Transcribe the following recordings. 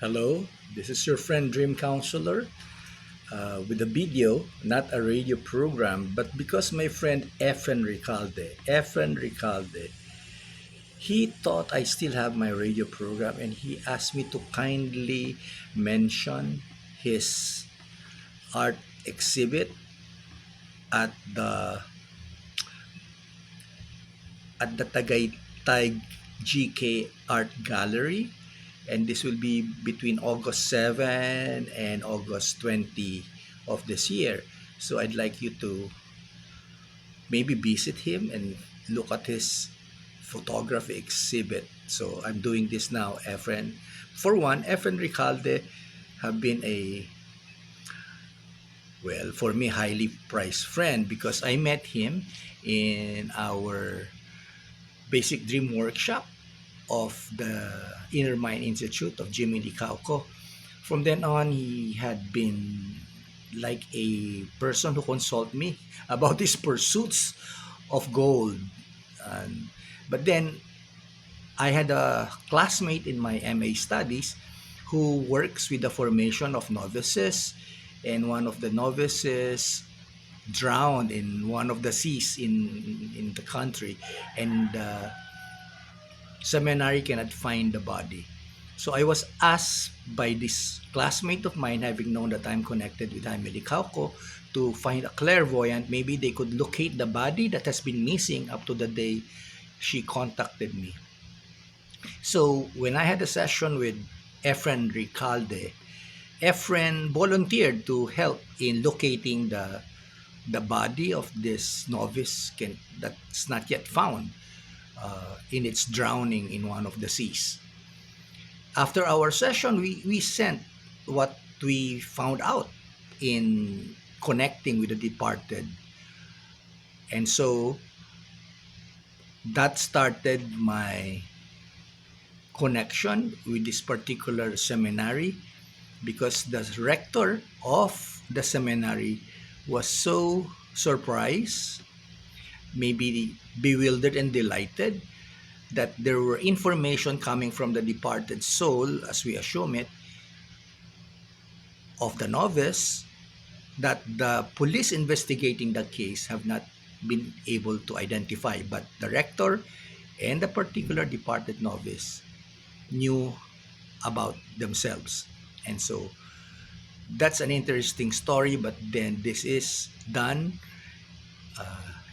Hello, this is your friend Dream Counselor with a video, not a radio program, but because my friend Efren Ricalde, he thought I still have my radio program and he asked me to kindly mention his art exhibit at the Tagaytay GK Art Gallery, and this will be between August 7 and August 20 of this year. So I'd like you to maybe visit him and look at his photography exhibit. So I'm doing this now, Efren. For one, Efren Ricalde have been a, well, for me, highly prized friend because I met him in our Basic Dream Workshop of the Inner Mind Institute of Jimmy Licauco. From then on, he had been like a person who consult me about his pursuits of gold. And, but then I had a classmate in my MA studies who works with the formation of novices, and one of the novices drowned in one of the seas in the country, and seminary cannot find the body. So I was asked by this classmate of mine, having known that I'm connected with Jaime Licauco, to find a clairvoyant. Maybe they could locate the body that has been missing up to the day she contacted me. So when I had a session with Efren Ricalde, Efren volunteered to help in locating the body of this novice that's not yet found in its drowning in one of the seas. After our session, we sent what we found out in connecting with the departed. And so that started my connection with this particular seminary because the rector of the seminary was so surprised, maybe bewildered and delighted that there were information coming from the departed soul, as we assume it, of the novice that the police investigating the case have not been able to identify, but the rector and the particular departed novice knew about themselves. And so that's an interesting story, but then this is done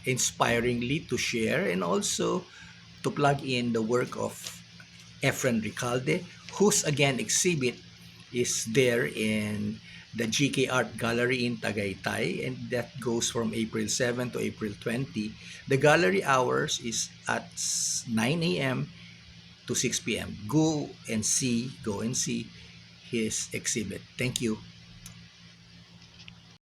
inspiringly to share and also to plug in the work of Efren Ricalde, whose again exhibit is there in the GK Art Gallery in Tagaytay, and that goes from April 7 to April 20. The gallery hours is at 9 a.m. to 6 p.m. Go and see his exhibit. Thank you.